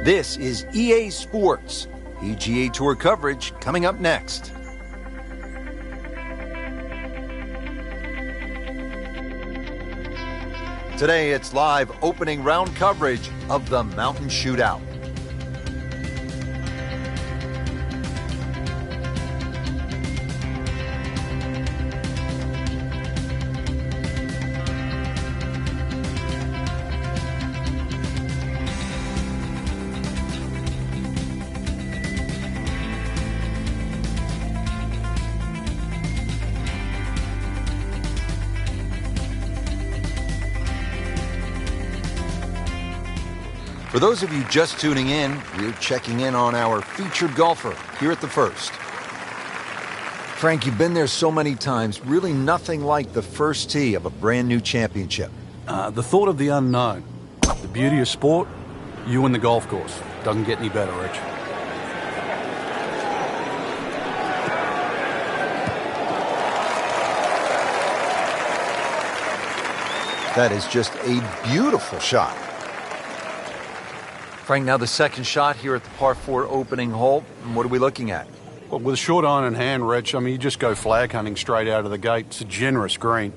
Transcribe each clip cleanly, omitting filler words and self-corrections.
This is EA Sports. PGA Tour coverage coming up next. Today it's live opening round coverage of the Mountain Shootout. For those of you just tuning in, we're checking in on our featured golfer here at the First. Frank, you've been there so many times, really nothing like the first tee of a brand new championship. The thought of the unknown, the beauty of sport, you and the golf course. Doesn't get any better, Rich. That is just a beautiful shot. Frank, now the second shot here at the par 4 opening hole. What are we looking at? Well, with a short iron in hand, Rich, I mean, you just go flag hunting straight out of the gate. It's a generous green.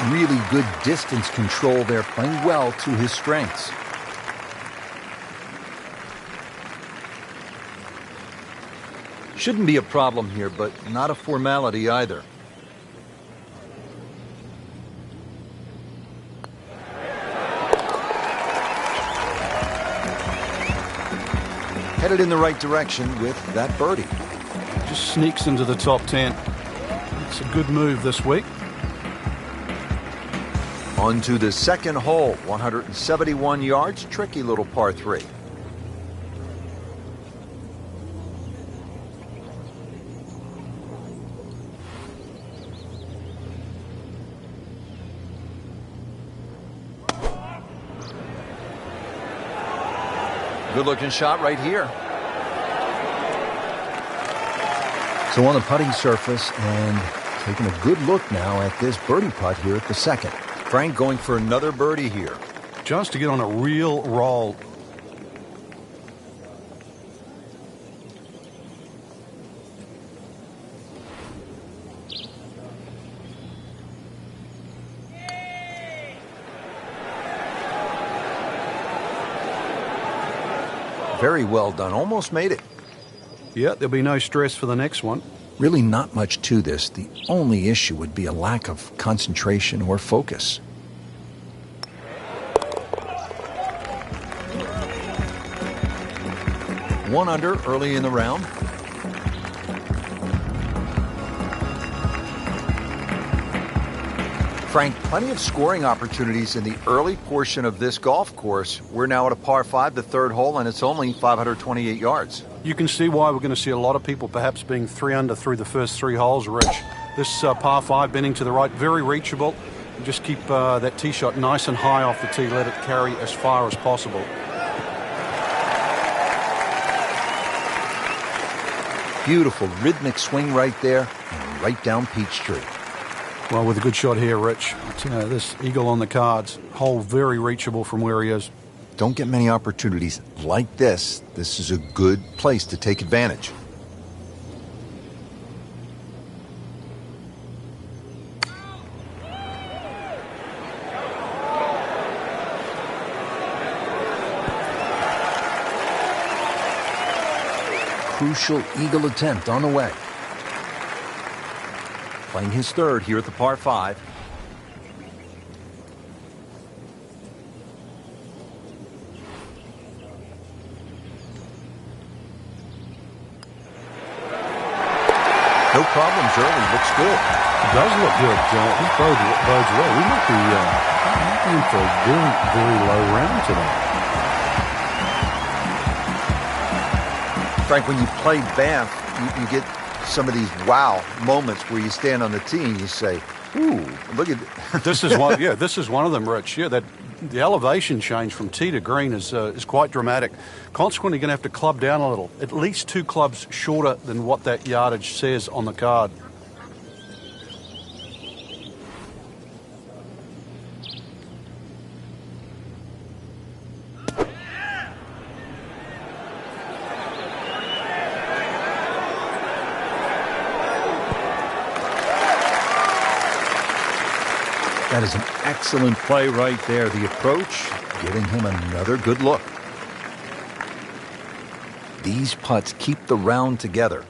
Really good distance control there, playing well to his strengths. Shouldn't be a problem here, but not a formality either. Headed in the right direction with that birdie. Just sneaks into the top 10. It's a good move this week. On to the second hole, 171 yards, tricky little par 3. Good looking shot right here. So on the putting surface and taking a good look now at this birdie putt here at the second. Frank going for another birdie here. Just to get on a real roll. Very well done. Almost made it. Yeah, there'll be no stress for the next one. Really not much to this. The only issue would be a lack of concentration or focus. One under early in the round. Frank, plenty of scoring opportunities in the early portion of this golf course. We're now at a par 5, the third hole, and it's only 528 yards. You can see why we're going to see a lot of people perhaps being 3 under through the first 3 holes, Rich. This par 5 bending to the right, very reachable. Just keep that tee shot nice and high off the tee. Let it carry as far as possible. Beautiful rhythmic swing right there and right down Peachtree. Well, with a good shot here, Rich. This eagle on the cards. Hole very reachable from where he is. Don't get many opportunities like this. This is a good place to take advantage. Crucial eagle attempt on the way. Playing his third here at the par 5. No problems early. Looks good. It does look good. This bodes well. We might be in for a very, very low round today. Frank, when you play Banff, you get some of these wow moments where you stand on the tee and you say, Ooh, look at This is one. Yeah, this is one of them, Rich. Yeah, the elevation change from tee to green is quite dramatic. Consequently, you're going to have to club down a little, at least 2 clubs shorter than what that yardage says on the card. That is an excellent play right there. The approach, giving him another good look. These putts keep the round together.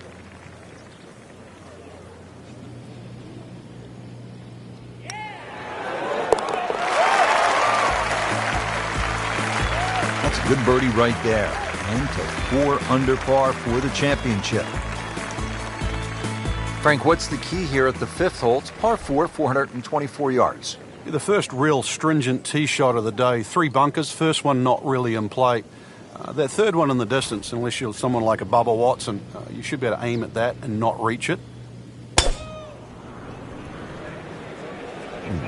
That's a good birdie right there. And to 4 under par for the championship. Frank, what's the key here at the 5th hole? It's par 4, 424 yards. The first real stringent tee shot of the day. 3 bunkers, first one not really in play. That third one in the distance, unless you're someone like a Bubba Watson, you should be able to aim at that and not reach it.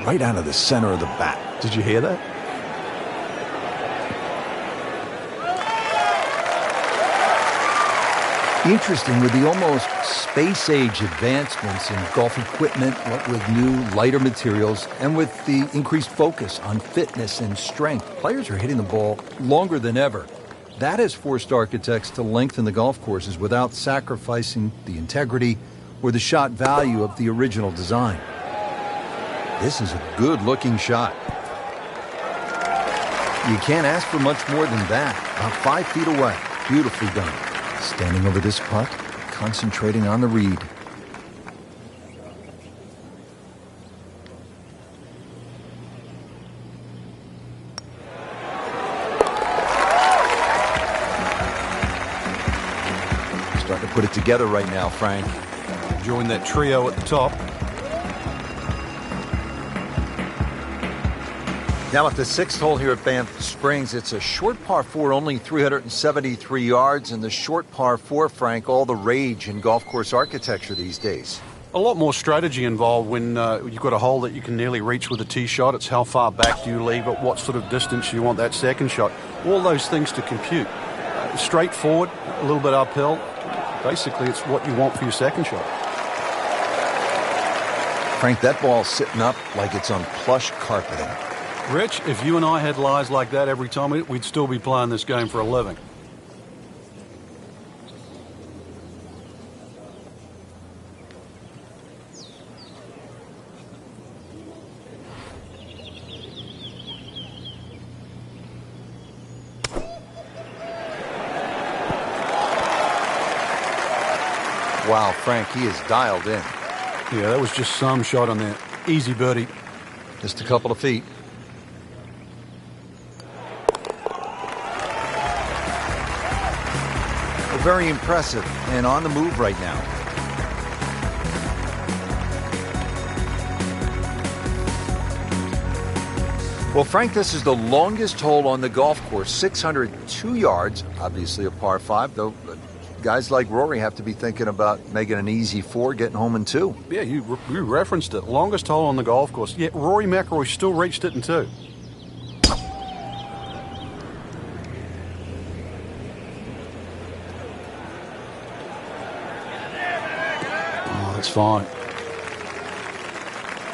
Right out of the center of the bat. Did you hear that? Interesting, with the almost space-age advancements in golf equipment, what with new, lighter materials, and with the increased focus on fitness and strength, players are hitting the ball longer than ever. That has forced architects to lengthen the golf courses without sacrificing the integrity or the shot value of the original design. This is a good-looking shot. You can't ask for much more than that. About 5 feet away. Beautifully done. Standing over this putt, concentrating on the read. Starting to put it together right now, Frank. Enjoying that trio at the top. Now at the 6th hole here at Banff Springs, it's a short par 4, only 373 yards, and the short par 4, Frank, all the rage in golf course architecture these days. A lot more strategy involved when you've got a hole that you can nearly reach with a tee shot. It's how far back do you leave it, what sort of distance you want that second shot. All those things to compute. Straightforward, a little bit uphill. Basically, it's what you want for your second shot. Frank, that ball's sitting up like it's on plush carpeting. Rich, if you and I had lies like that every time, we'd still be playing this game for a living. Wow, Frank, he is dialed in. Yeah, that was just some shot on there. Easy birdie. Just a couple of feet. Very impressive and on the move right now. Well, Frank, this is the longest hole on the golf course, 602 yards, obviously a par 5, though guys like Rory have to be thinking about making an easy 4, getting home in 2. Yeah, you referenced it. Longest hole on the golf course. Yet Rory McIlroy still reached it in 2. That's fine.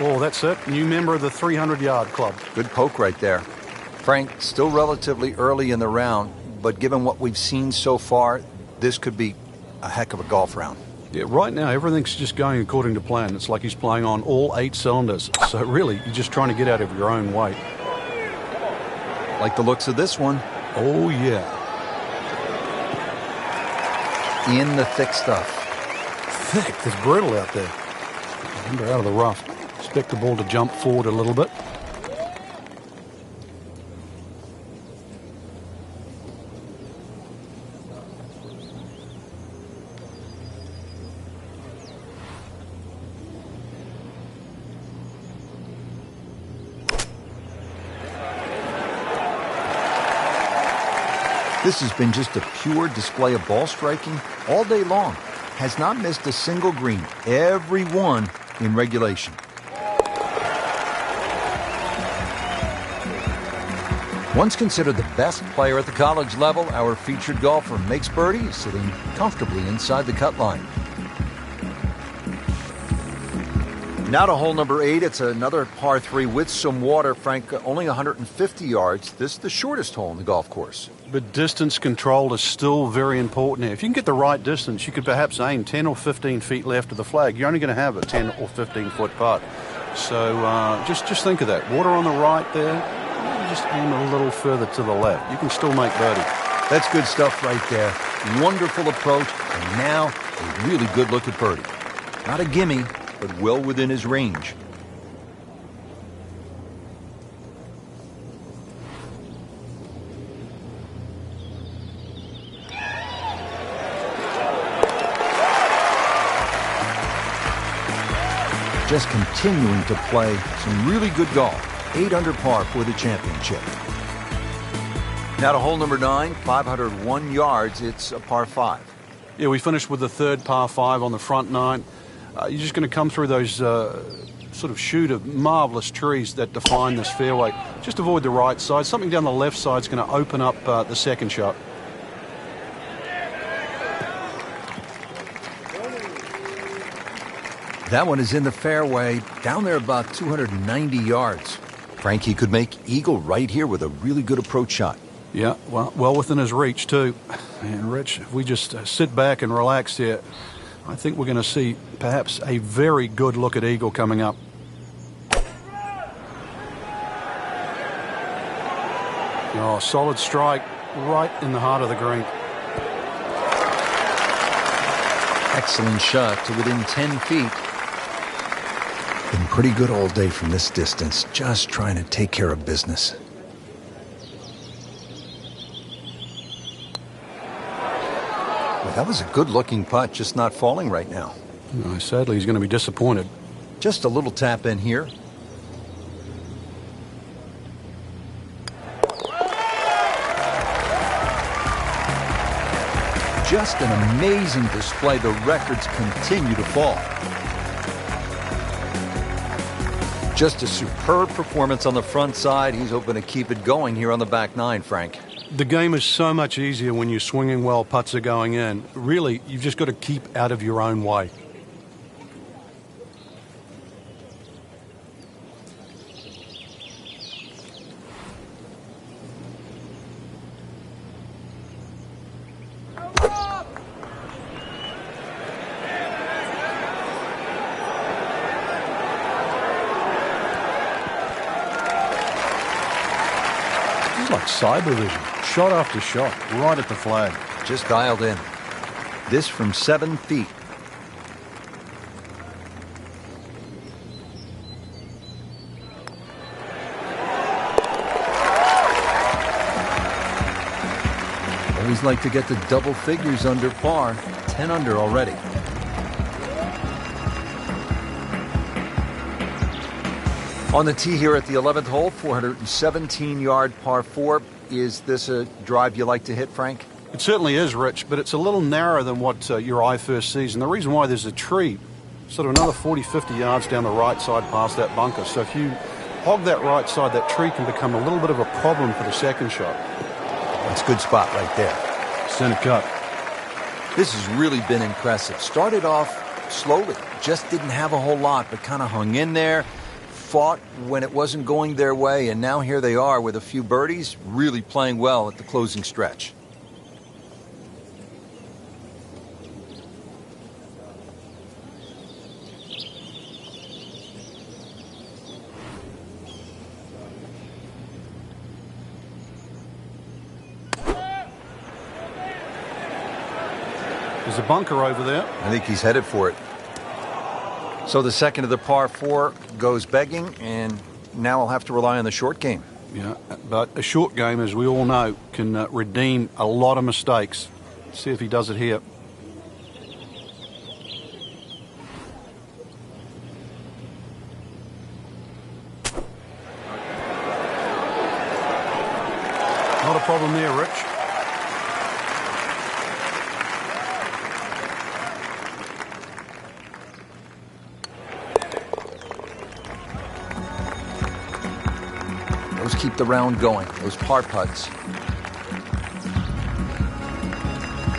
Oh, that's it. New member of the 300-yard club. Good poke right there. Frank, still relatively early in the round, but given what we've seen so far, this could be a heck of a golf round. Yeah, right now, everything's just going according to plan. It's like he's playing on all 8 cylinders. So really, you're just trying to get out of your own way. Like the looks of this one. Oh, yeah. In the thick stuff. Thick. It's brittle out there. Remember, out of the rough. Expect the ball to jump forward a little bit. This has been just a pure display of ball striking all day long. Has not missed a single green, every one in regulation. Once considered the best player at the college level, our featured golfer makes birdie, sitting comfortably inside the cut line. Now to hole number 8. It's another par 3 with some water. Frank, only 150 yards. This is the shortest hole in the golf course. But distance control is still very important here. If you can get the right distance, you could perhaps aim 10 or 15 feet left of the flag. You're only going to have a 10 or 15-foot putt. So just think of that. Water on the right there. Just aim a little further to the left. You can still make birdie. That's good stuff right there. Wonderful approach, and now a really good look at birdie. Not a gimme, but well within his range. Just continuing to play some really good golf. 8 under par for the championship. Now to hole number 9, 501 yards. It's a par 5. Yeah, we finished with the third par 5 on the front 9. You're just going to come through those sort of shoot of marvelous trees that define this fairway. Just avoid the right side. Something down the left side is going to open up the second shot. That one is in the fairway, down there about 290 yards. Frankie could make eagle right here with a really good approach shot. Yeah, well within his reach, too. And, Rich, if we just sit back and relax here, I think we're going to see perhaps a very good look at eagle coming up. Oh, solid strike right in the heart of the green. Excellent shot to within 10 feet. Been pretty good all day from this distance, just trying to take care of business. Well, that was a good-looking putt, just not falling right now. No, sadly, he's going to be disappointed. Just a little tap in here. Just an amazing display. The records continue to fall. Just a superb performance on the front side. He's hoping to keep it going here on the back 9, Frank. The game is so much easier when you're swinging well, putts are going in. Really, you've just got to keep out of your own way. Like cyber vision, shot after shot, right at the flag. Just dialed in. This from 7 feet. Always like to get the double figures under par. 10 under already. On the tee here at the 11th hole, 417-yard par 4. Is this a drive you like to hit, Frank? It certainly is, Rich, but it's a little narrower than what your eye first sees. And the reason why, there's a tree sort of another 40, 50 yards down the right side past that bunker. So if you hog that right side, that tree can become a little bit of a problem for the second shot. That's a good spot right there. Center cut. This has really been impressive. Started off slowly, just didn't have a whole lot, but kind of hung in there. Fought when it wasn't going their way, and now here they are with a few birdies, really playing well at the closing stretch. There's a bunker over there. I think he's headed for it. So the second of the par 4 goes begging, and now I'll have to rely on the short game. Yeah, but a short game, as we all know, can redeem a lot of mistakes. See if he does it here. Not a problem there, Rich. keep the round going, those par putts.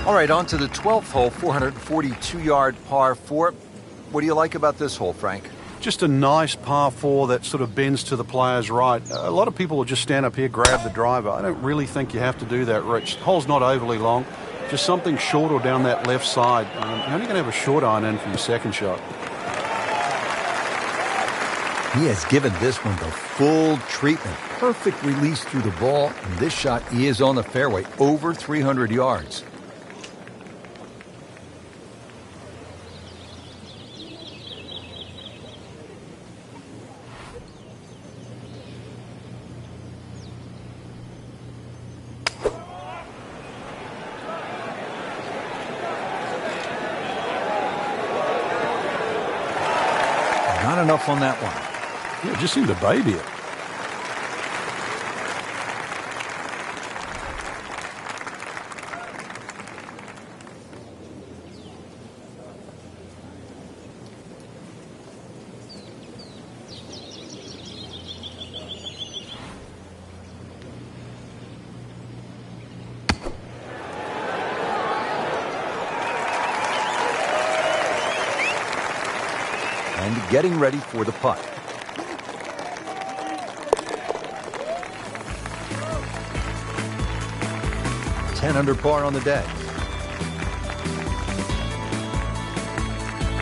All right, on to the 12th hole, 442-yard par 4. What do you like about this hole, Frank? Just a nice par 4 that sort of bends to the player's right. A lot of people will just stand up here, grab the driver. I don't really think you have to do that, Rich. The hole's not overly long. Just something short or down that left side. You're only going to have a short iron in for your second shot. He has given this one the full treatment. Perfect release through the ball. And this shot is on the fairway, over 300 yards. Not enough on that one. Yeah, just seemed to baby it. And getting ready for the putt. Under par on the day.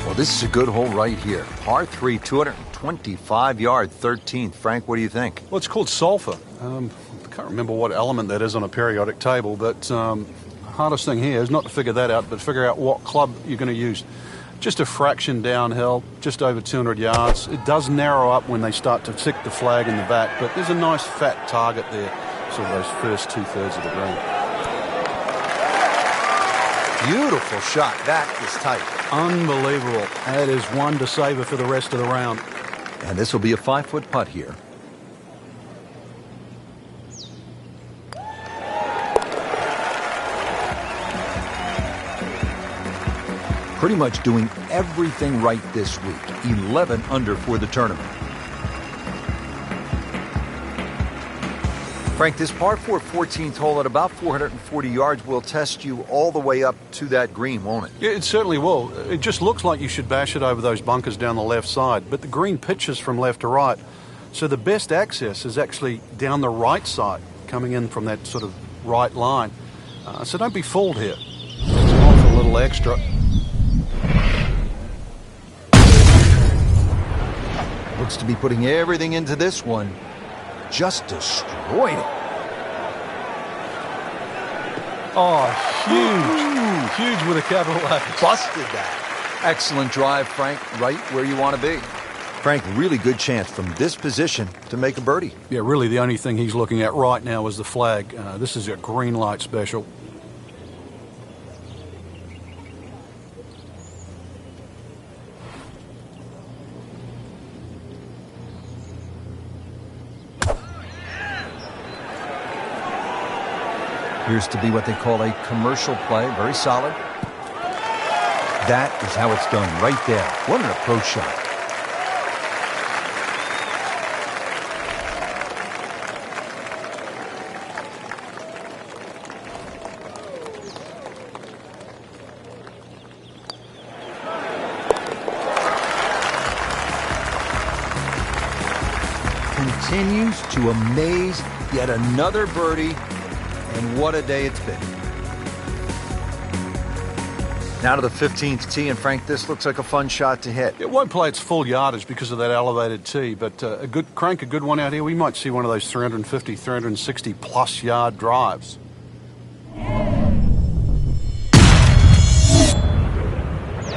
Well, this is a good hole right here. Par 3, 225-yard 13th. Frank, what do you think? Well, it's called sulfur. I can't remember what element that is on a periodic table, but hardest thing here is not to figure that out, but figure out what club you're going to use. Just a fraction downhill, just over 200 yards. It does narrow up when they start to stick the flag in the back, but there's a nice fat target there, sort of those first two-thirds of the green. Beautiful shot. That is tight. Unbelievable. That is one to savor for the rest of the round. And this will be a 5-foot putt here. Pretty much doing everything right this week. 11 under for the tournament. Frank, this par 4 14th hole at about 440 yards will test you all the way up to that green, won't it? Yeah, it certainly will. It just looks like you should bash it over those bunkers down the left side, but the green pitches from left to right. So the best access is actually down the right side, coming in from that sort of right line. So don't be fooled here. It's on for a little extra. Looks to be putting everything into this one. Just destroyed it. Oh, huge. Huge with a capital H. Busted that. Excellent drive, Frank. Right where you want to be. Frank, really good chance from this position to make a birdie. Yeah, really the only thing he's looking at right now is the flag. This is a green light special. Appears to be what they call a commercial play. Very solid. That is how it's done right there. What an approach shot. Continues to amaze. Yet another birdie. And what a day it's been. Now to the 15th tee, and Frank, this looks like a fun shot to hit. It won't play its full yardage because of that elevated tee, but a good one out here. We might see one of those 350, 360 plus yard drives.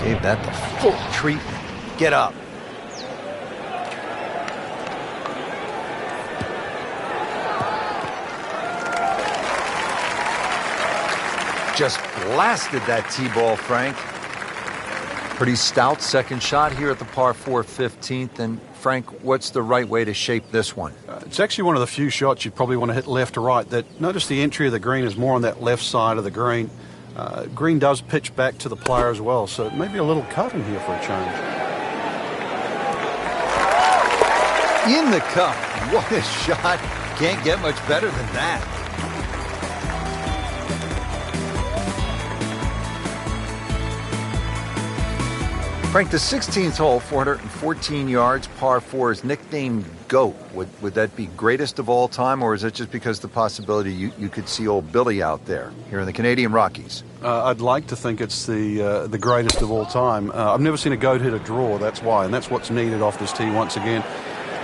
Gave that the full treatment. Get up. Just blasted that tee ball, Frank. Pretty stout second shot here at the par 4 15th. And Frank, what's the right way to shape this one? It's actually one of the few shots you'd probably want to hit left to right. Notice the entry of the green is more on that left side of the green. Green does pitch back to the player as well, so maybe a little cut in here for a change. In the cup. What a shot. can't get much better than that. Frank, the 16th hole, 414 yards, par 4, is nicknamed GOAT. Would that be greatest of all time, or is it just because the possibility you could see old Billy out there here in the Canadian Rockies? I'd like to think it's the greatest of all time. I've never seen a GOAT hit a draw, that's why, and that's what's needed off this tee once again.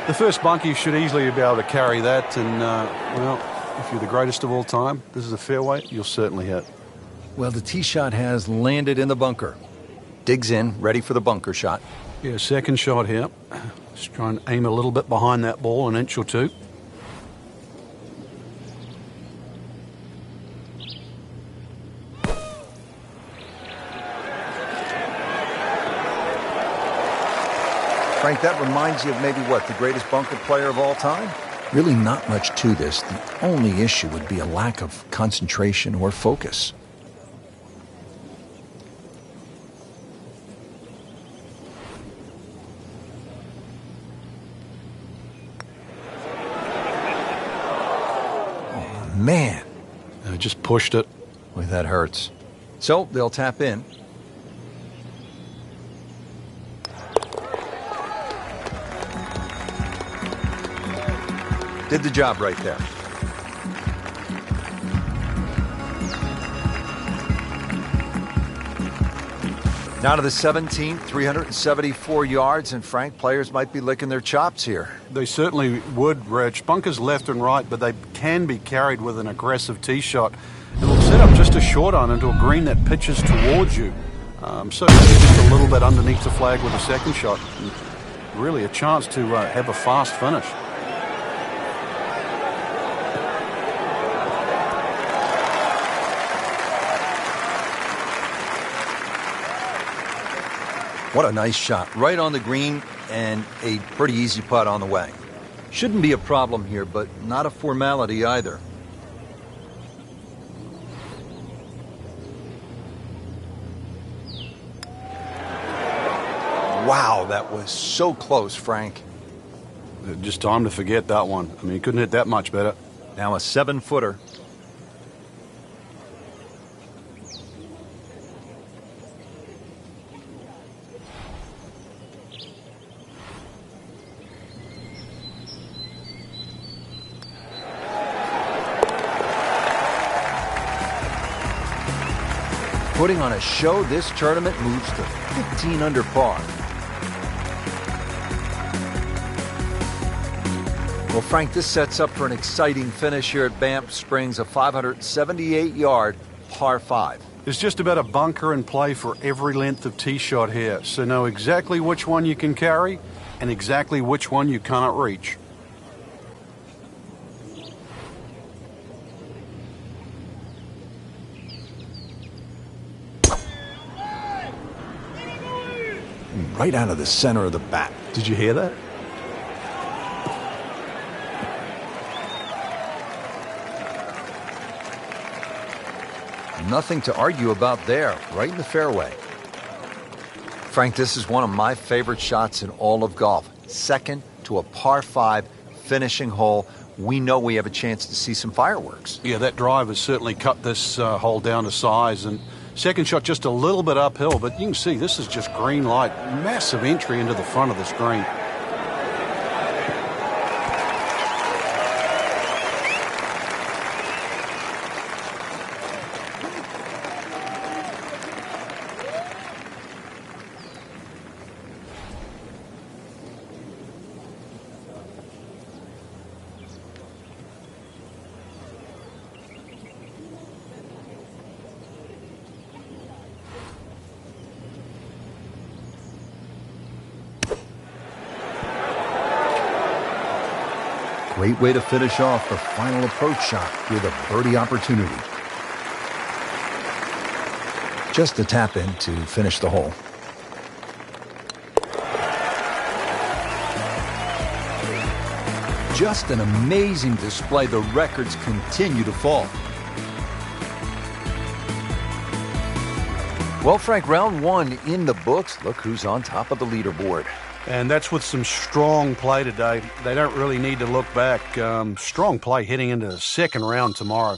The first bunker should easily be able to carry that, and, well, if you're the greatest of all time, this is a fairway, you'll certainly hit. Well, the tee shot has landed in the bunker. Digs in, ready for the bunker shot. Yeah, second shot here. Just try and aim a little bit behind that ball, an inch or two. Frank, that reminds you of maybe what, the greatest bunker player of all time? Really not much to this. The only issue would be a lack of concentration or focus. Man. I just pushed it. Boy, that hurts. So they'll tap in. Did the job right there. Now to the 17th, 374 yards, and Frank, players might be licking their chops here. They certainly would, Reg. Bunkers left and right, but they can be carried with an aggressive tee shot. It'll set up just a short iron into a green that pitches towards you. So just a little bit underneath the flag with a second shot. And really a chance to have a fast finish. What a nice shot. Right on the green and a pretty easy putt on the way. Shouldn't be a problem here, but not a formality either. Wow, that was so close, Frank. Just time to forget that one. I mean, he couldn't hit that much better. Now a 7-footer. Putting on a show, this tournament moves to 15 under par. Well, Frank, this sets up for an exciting finish here at Banff Springs, a 578-yard par 5. There's just about a bunker in play for every length of tee shot here, so know exactly which one you can carry and exactly which one you cannot reach. Right out of the center of the bat. Did you hear that? Nothing to argue about there, right in the fairway. Frank, this is one of my favorite shots in all of golf. Second to a par 5 finishing hole. We know we have a chance to see some fireworks. Yeah, that drive has certainly cut this hole down to size, and second shot just a little bit uphill, but you can see this is just green light. Massive entry into the front of the screen. Great way to finish off the final approach shot with a birdie opportunity. Just a tap in to finish the hole. Just an amazing display. The records continue to fall. Well, Frank, round 1 in the books. Look who's on top of the leaderboard. And that's with some strong play today. They don't really need to look back. Strong play heading into the second round tomorrow.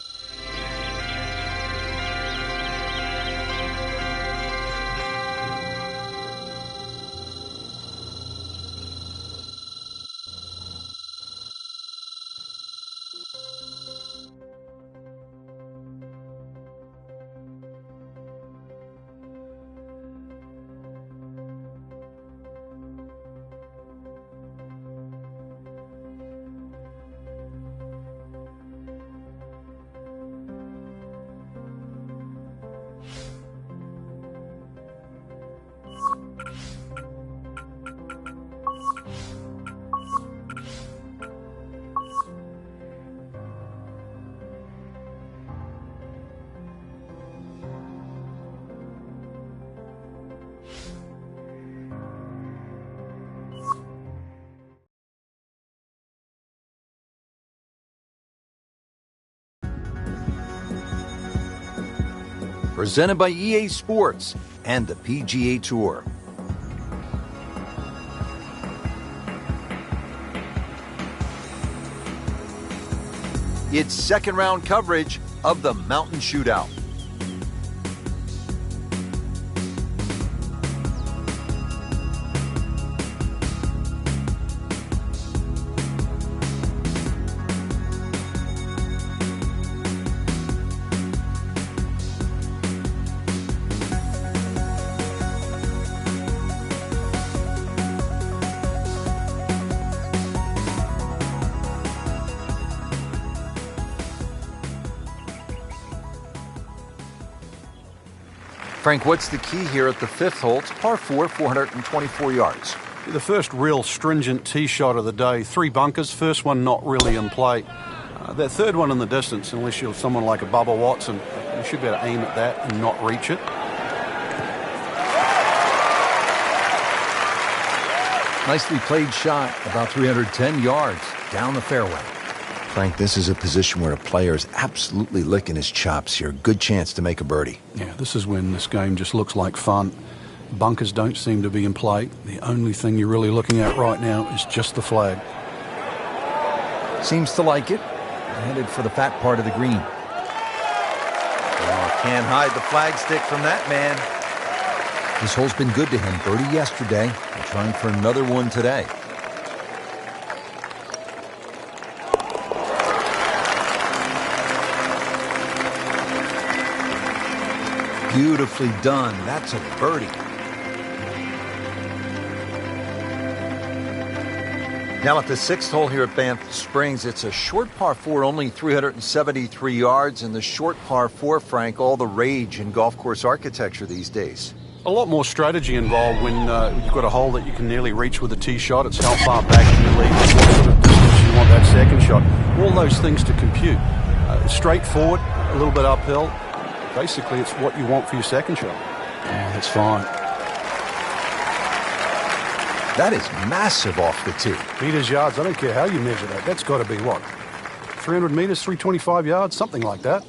Presented by EA Sports and the PGA Tour. It's second round coverage of the Mountain Shootout. Frank, what's the key here at the fifth hole? It's par 4, 424 yards. The first real stringent tee shot of the day. 3 bunkers, first one not really in play. That third one in the distance, unless you're someone like a Bubba Watson, you should be able to aim at that and not reach it. Nicely played shot, about 310 yards down the fairway. Frank, this is a position where a player is absolutely licking his chops here. Good chance to make a birdie. Yeah, this is when this game just looks like fun. Bunkers don't seem to be in play. The only thing you're really looking at right now is just the flag. Seems to like it. Headed for the fat part of the green. Oh, can't hide the flagstick from that man. This hole's been good to him. Birdie yesterday. And trying for another one today. Beautifully done. That's a birdie. Now at the sixth hole here at Banff Springs, it's a short par 4, only 373 yards, and the short par 4, Frank, all the rage in golf course architecture these days. A lot more strategy involved when you've got a hole that you can nearly reach with a tee shot. It's how far back you leave, what sort of distance you want that second shot. All those things to compute. Straightforward, a little bit uphill. Basically, it's what you want for your second shot. Oh, that's fine. That is massive off the tee. Meters, yards, I don't care how you measure that. That's got to be what? 300 meters, 325 yards, something like that.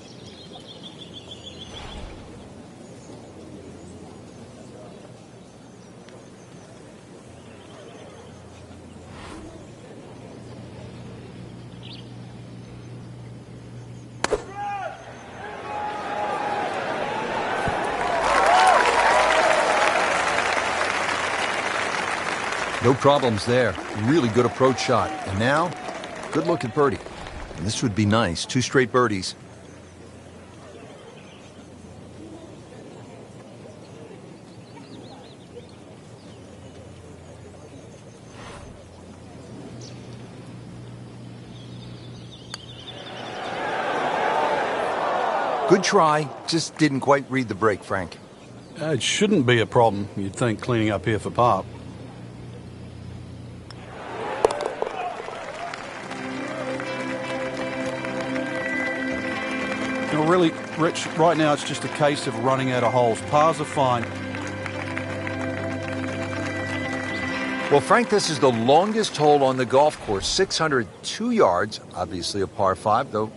No problems there. Really good approach shot. And now, good look at birdie. And this would be nice. 2 straight birdies. Good try. Just didn't quite read the break, Frank. It shouldn't be a problem, you'd think, cleaning up here for par. Really, Rich, right now it's just a case of running out of holes. Pars are fine. Well, Frank, this is the longest hole on the golf course, 602 yards, obviously a par 5, though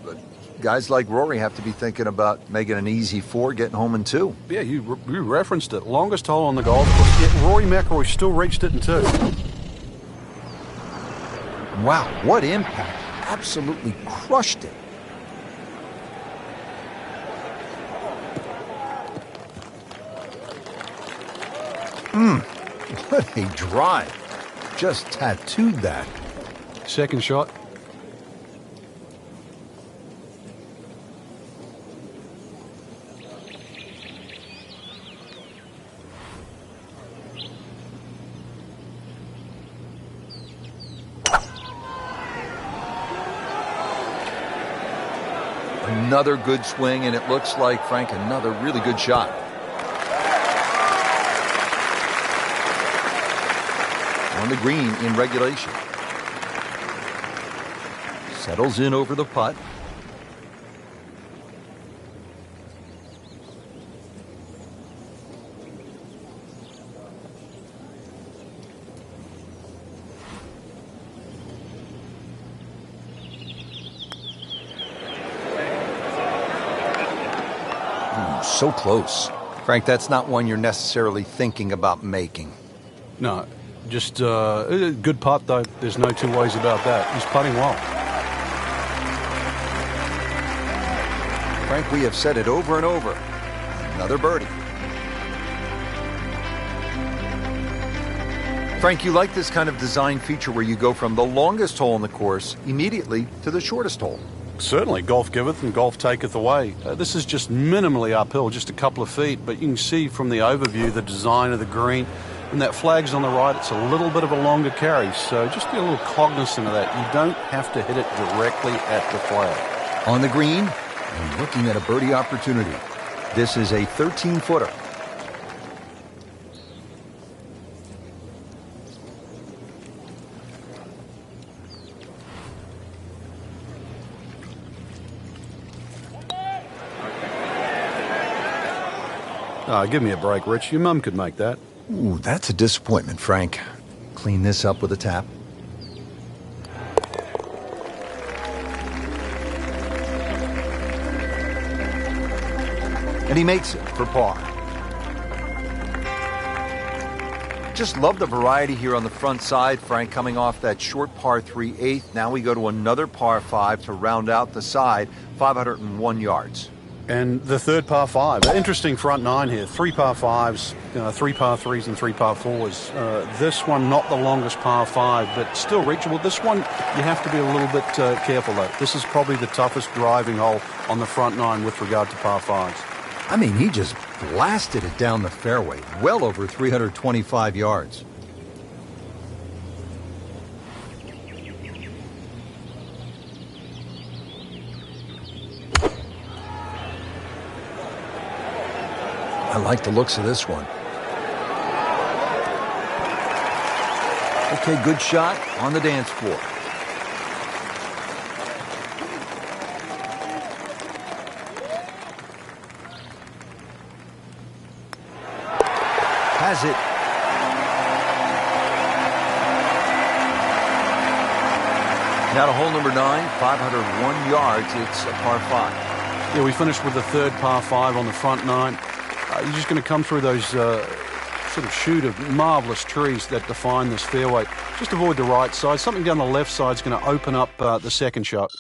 guys like Rory have to be thinking about making an easy 4, getting home in 2. Yeah, you referenced it. Longest hole on the golf course. Yet Rory McIlroy still reached it in 2. Wow, what impact. Absolutely crushed it. What a drive. Just tattooed that. Second shot. Another good swing, and it looks like, Frank, another really good shot. On the green in regulation. Settles in over the putt. So close. Frank, that's not one you're necessarily thinking about making. No, just a good putt, though. There's no two ways about that. He's putting well. Frank, we have said it over and over. Another birdie. Frank, you like this kind of design feature where you go from the longest hole in the course immediately to the shortest hole. Certainly, golf giveth and golf taketh away. This is just minimally uphill, just a couple of feet, but you can see from the overview the design of the green. And that flag's on the right, it's a little bit of a longer carry, so just be a little cognizant of that. You don't have to hit it directly at the flag. On the green, and looking at a birdie opportunity. This is a 13-footer. Give me a break, Rich. Your mum could make that. Ooh, that's a disappointment, Frank. Clean this up with a tap. And he makes it for par. Just love the variety here on the front side, Frank, coming off that short par 3/8. Now we go to another par 5 to round out the side, 501 yards. And the third par 5. Interesting front nine here. 3 par 5s, 3 par 3s, and 3 par 4s. This one, not the longest par 5, but still reachable. This one, you have to be a little bit careful, though. This is probably the toughest driving hole on the front nine with regard to par 5s. I mean, he just blasted it down the fairway, well over 325 yards. I like the looks of this one. Okay, good shot on the dance floor. Has it. Now to hole number 9, 501 yards. It's a par 5. Yeah, we finished with the third par 5 on the front nine. You're just going to come through those sort of shoot of marvelous trees that define this fairway. Just avoid the right side. Something down the left side is going to open up the second shot.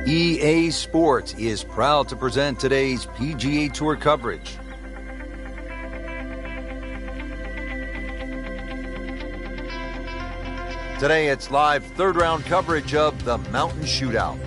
EA Sports is proud to present today's PGA Tour coverage. Today it's live third round coverage of the Mountain Shootout.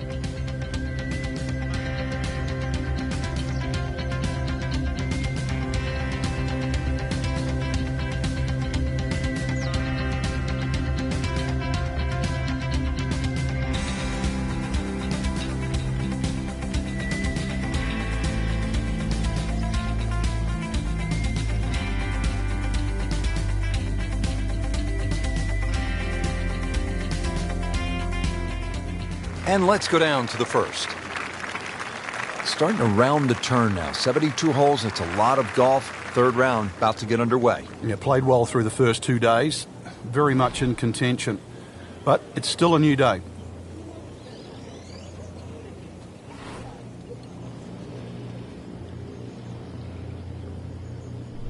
And let's go down to the first. Starting to round the turn now. 72 holes, it's a lot of golf. Third round about to get underway. Yeah, played well through the first 2 days. Very much in contention. But it's still a new day.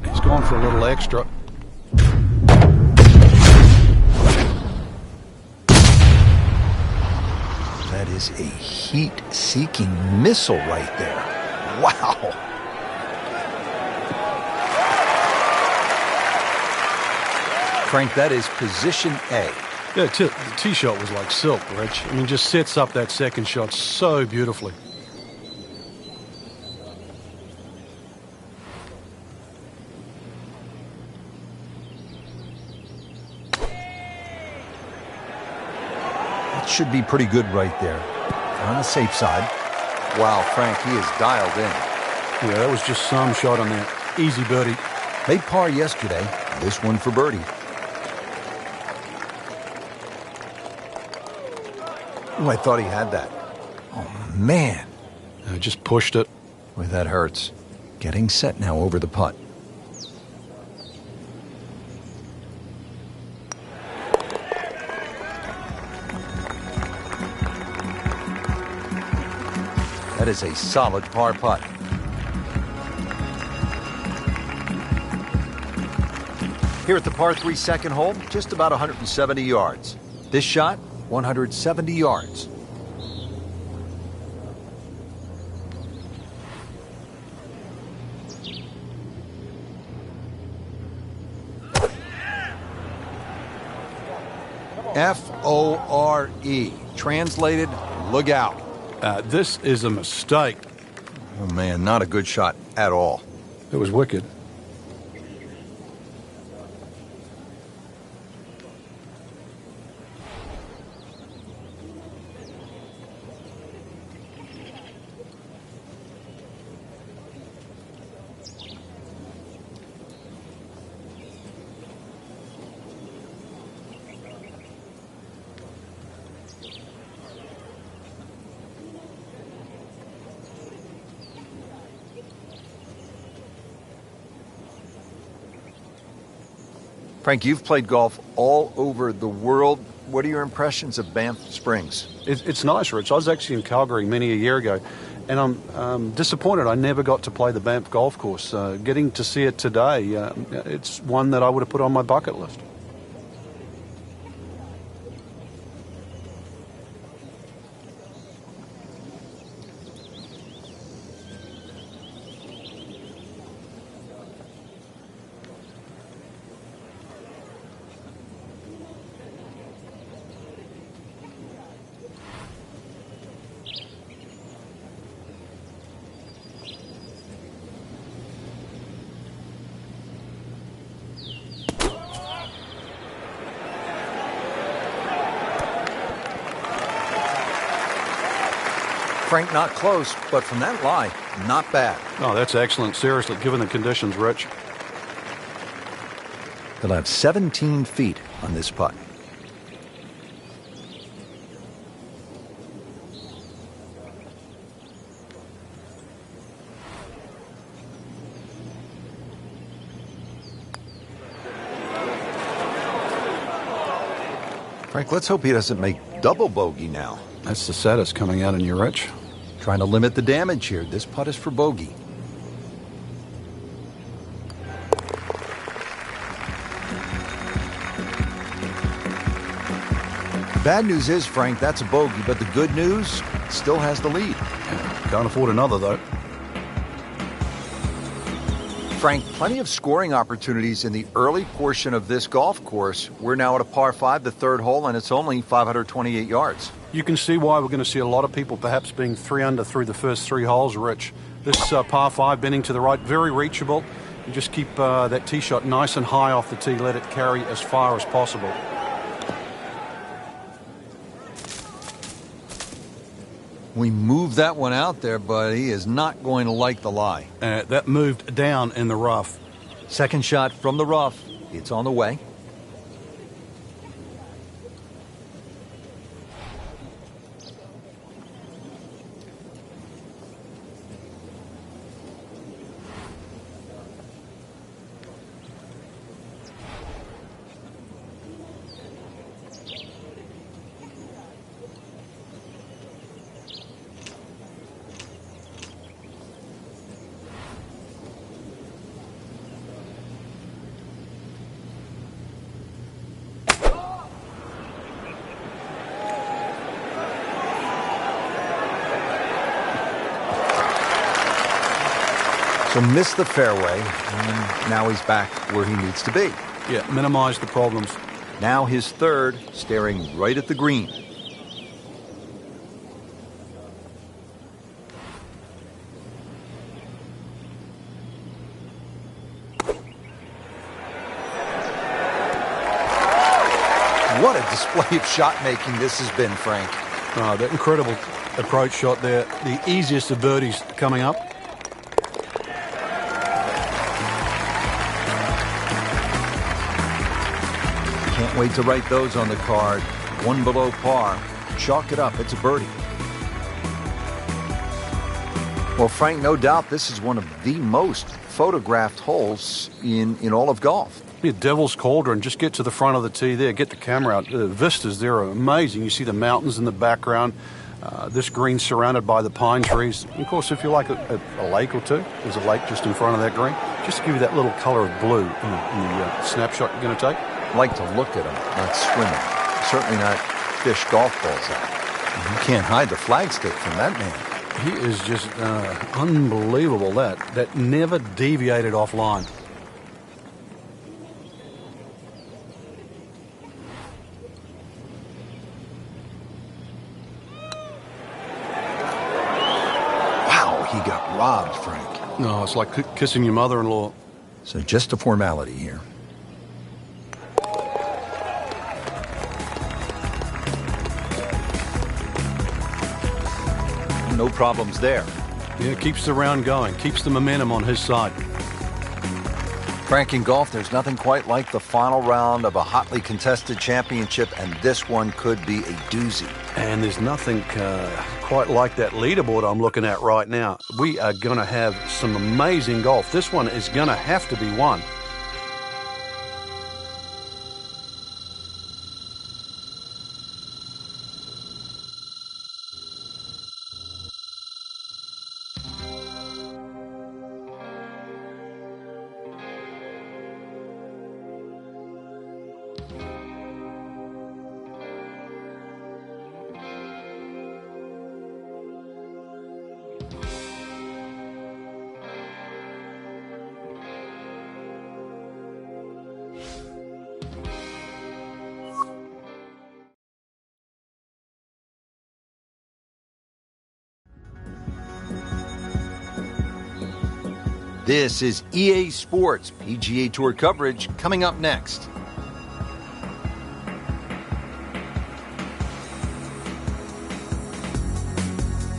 He's gone for a little extra. That is a heat-seeking missile right there. Wow. Frank, that is position A. Yeah, the tee shot was like silk, Rich. I mean, just sets up that second shot so beautifully. That should be pretty good right there. On the safe side. Wow, Frank, he is dialed in. Yeah, that was just some shot on that. Easy birdie. Made par yesterday. This one for birdie. Oh, I thought he had that. Oh, man. Just pushed it. Boy, that hurts. Getting set now over the putt. That is a solid par putt. Here at the par 3 second hole, just about 170 yards. This shot, 170 yards. F-O-R-E. Translated, look out. This is a mistake. Oh, man, not a good shot at all. It was wicked. Frank, you've played golf all over the world. What are your impressions of Banff Springs? It's nice, Rich. I was actually in Calgary many a year ago, and I'm disappointed I never got to play the Banff golf course. Getting to see it today, it's one that I would have put on my bucket list. Frank, not close, but from that lie, not bad. Oh, that's excellent. Seriously, given the conditions, Rich. He'll have 17 feet on this putt. Frank, let's hope he doesn't make double bogey now. That's the saddest coming out in you, Rich. Trying to limit the damage here. This putt is for bogey. Bad news is, Frank, that's a bogey, but the good news, still has the lead. Can't afford another, though. Frank, plenty of scoring opportunities in the early portion of this golf course. We're now at a par 5, the third hole, and it's only 528 yards. You can see why we're going to see a lot of people perhaps being 3 under through the first 3 holes, Rich. This par 5 bending to the right, very reachable. You just keep that tee shot nice and high off the tee, let it carry as far as possible. We moved that one out there, but he is not going to like the lie. That moved down in the rough. Second shot from the rough. It's on the way. So missed the fairway, and now he's back where he needs to be. Yeah, minimize the problems. Now his third, staring right at the green. What a display of shot making this has been, Frank. That incredible approach shot there. The easiest of birdies coming up. Can't wait to write those on the card. One below par. Chalk it up. It's a birdie. Well, Frank, no doubt this is one of the most photographed holes in all of golf. Yeah, Devil's Cauldron. Just get to the front of the tee there. Get the camera out. The vistas there are amazing. You see the mountains in the background. This green surrounded by the pine trees. And of course, if you like a lake or two, there's a lake just in front of that green. Just to give you that little color of blue in the snapshot you're going to take. I like to look at them, not swimming. Certainly not fish golf balls out. You can't hide the flagstick from that man. He is just unbelievable. That never deviated offline. He got robbed, Frank. No, it's like kissing your mother-in-law. So just a formality here. No problems there. Yeah, keeps the round going, keeps the momentum on his side. Frank, in golf, there's nothing quite like the final round of a hotly contested championship, and this one could be a doozy. And there's nothing quite like that leaderboard I'm looking at right now. We are going to have some amazing golf. This one is going to have to be won. This is EA Sports PGA Tour coverage coming up next.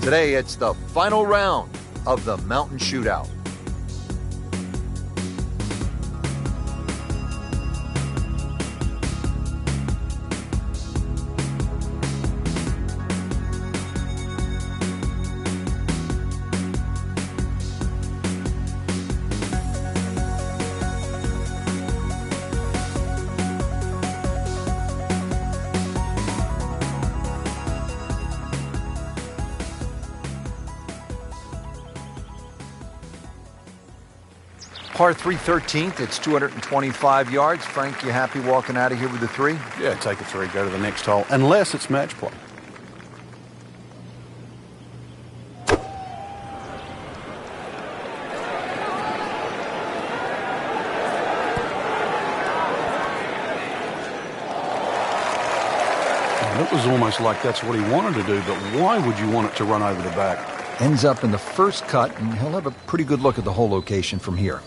Today, it's the final round of the Mountain Shootout. Par 3 13th, it's 225 yards. Frank, you happy walking out of here with a 3? Yeah, take a 3, go to the next hole, unless it's match play. It was almost like that's what he wanted to do, but why would you want it to run over the back? Ends up in the first cut, and he'll have a pretty good look at the hole location from here.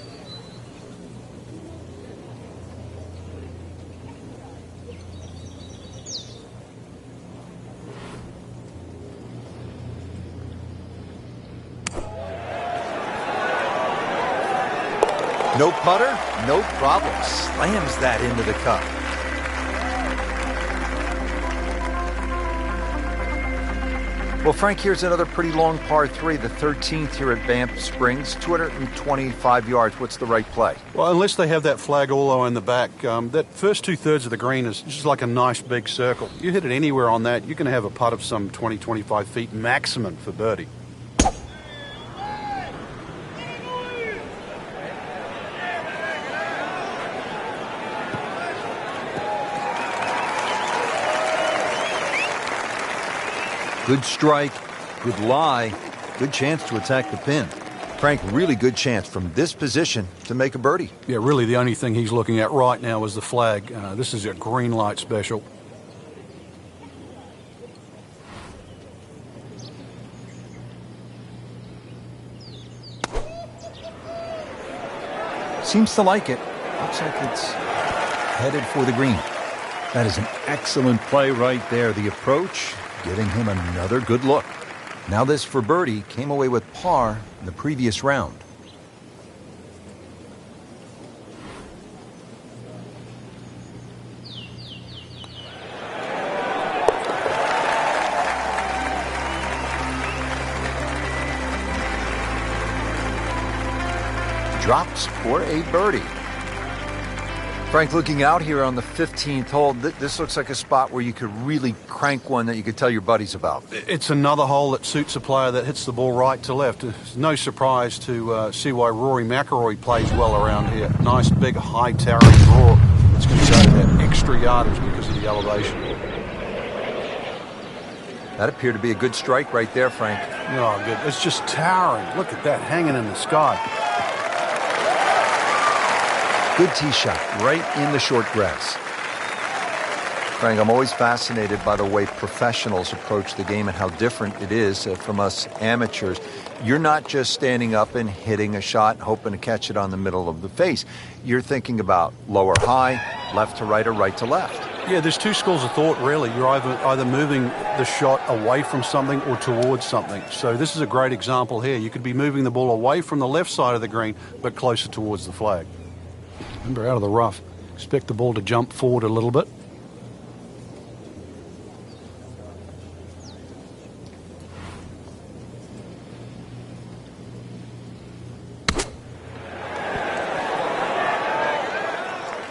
No putter, no problem. Slams that into the cup. Well, Frank, here's another pretty long par 3, the 13th here at Banff Springs, 225 yards. What's the right play? Well, unless they have that flag all the way in the back, that first two-thirds of the green is just like a nice big circle. You hit it anywhere on that, you can have a putt of some 20, 25 feet maximum for birdie. Good strike, good lie, good chance to attack the pin. Frank, really good chance from this position to make a birdie. Yeah, really the only thing he's looking at right now is the flag. This is a green light special. Seems to like it. Looks like it's headed for the green. That is an excellent play right there. The approach, giving him another good look. Now this for birdie, came away with par in the previous round. Drops for a birdie. Frank, looking out here on the 15th hole, this looks like a spot where you could really crank one that you could tell your buddies about. It's another hole that suits a player that hits the ball right to left. It's no surprise to see why Rory McIlroy plays well around here. Nice, big, high towering draw. It's going to go to that extra yardage because of the elevation. That appeared to be a good strike right there, Frank. Oh, good. It's just towering. Look at that hanging in the sky. Good tee shot right in the short grass. Frank, I'm always fascinated by the way professionals approach the game and how different it is from us amateurs. You're not just standing up and hitting a shot and hoping to catch it on the middle of the face. You're thinking about lower high, left to right, or right to left. Yeah, there's two schools of thought, really. You're either moving the shot away from something or towards something. So this is a great example here. You could be moving the ball away from the left side of the green, but closer towards the flag. Remember, out of the rough. Expect the ball to jump forward a little bit.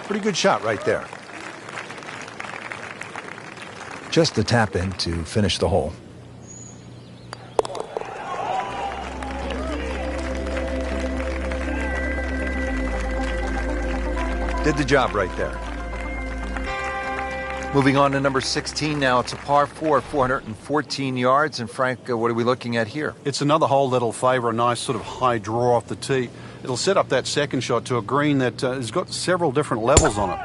Pretty good shot right there. Just a tap in to finish the hole. Did the job right there. Moving on to number 16 now. It's a par 4, 414 yards. And Frank, what are we looking at here? It's another hole that'll favor a nice sort of high draw off the tee. It'll set up that second shot to a green that has got several different levels on it.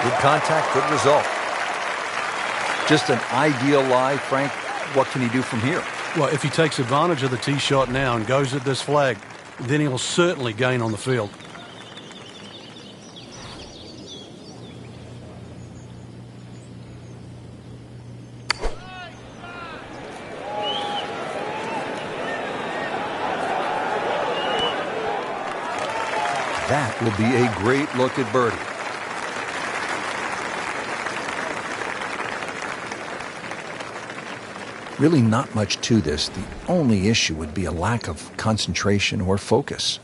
Good contact, good result. Just an ideal lie, Frank. What can he do from here? Well, if he takes advantage of the tee shot now and goes at this flag, then he'll certainly gain on the field. That will be a great look at birdie. Really not much to this. The only issue would be a lack of concentration or focus.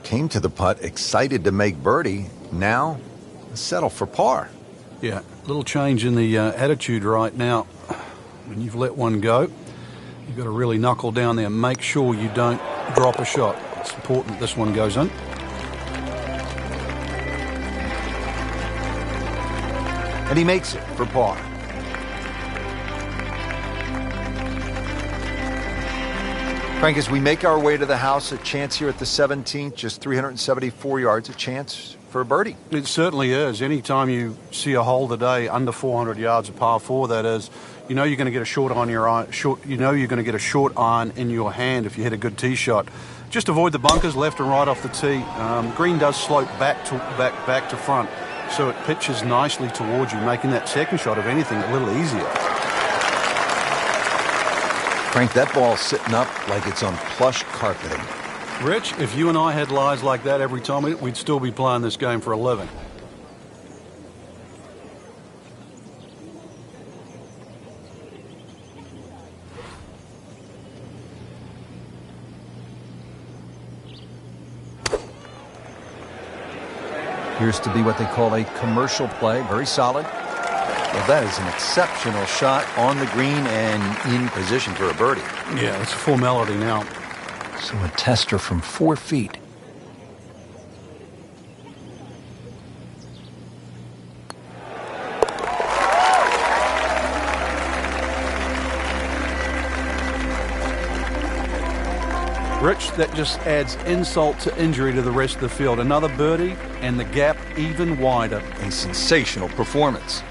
Came to the putt, excited to make birdie. Now, settle for par. Yeah, a little change in the attitude right now. When you've let one go, you've got to really knuckle down there and make sure you don't drop a shot. It's important this one goes in. And he makes it for par. Frank, as we make our way to the house, a chance here at the 17th, just 374 yards, a chance for a birdie. It certainly is. Anytime you see a hole today under 400 yards, a par 4 that is, you know you're going to get a short on your iron. You know you're going to get a short iron in your hand if you hit a good tee shot. Just avoid the bunkers left and right off the tee. Green does slope back to front, so it pitches nicely towards you, making that second shot, if anything, a little easier. Frank, that ball's sitting up like it's on plush carpeting. Rich, if you and I had lies like that every time, we'd still be playing this game for a living. Appears to be what they call a commercial play. Very solid. Well, that is an exceptional shot on the green and in position for a birdie. Yeah, it's a formality now. So a tester from 4 feet. Rich, that just adds insult to injury to the rest of the field. Another birdie, and the gap even wider. A sensational performance.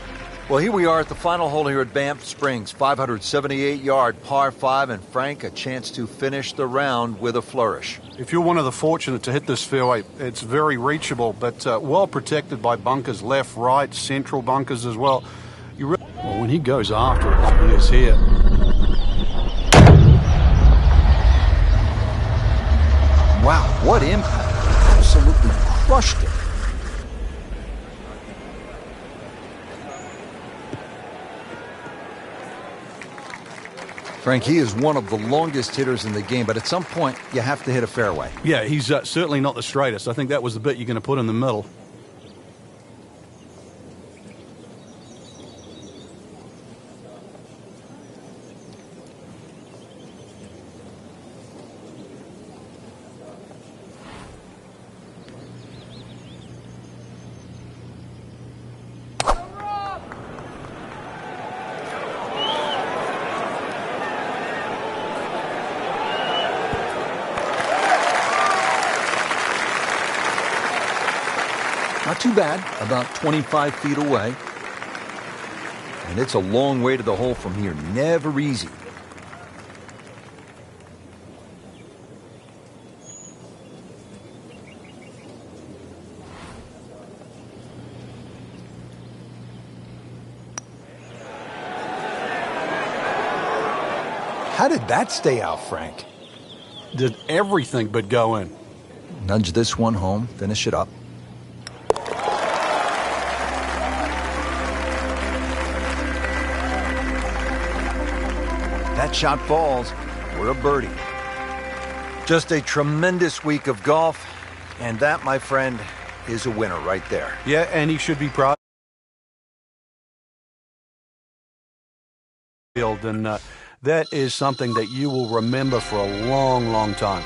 Well, here we are at the final hole here at Banff Springs. 578-yard par 5, and Frank, a chance to finish the round with a flourish. If you're one of the fortunate to hit this fairway, it's very reachable, but well protected by bunkers, left, right, central bunkers as well. Well, when he goes after it like he is here. Wow, what impact. Absolutely crushed it. Frank, he is one of the longest hitters in the game, but at some point, you have to hit a fairway. Yeah, he's certainly not the straightest. I think that was the bit you're going to put in the middle. Not too bad, about 25 feet away. And it's a long way to the hole from here. Never easy. How did that stay out, Frank? Did everything but go in. Nudge this one home, finish it up. That shot falls. We're a birdie. Just a tremendous week of golf, and that, my friend, is a winner right there. Yeah, and he should be proud. And that is something that you will remember for a long, long time.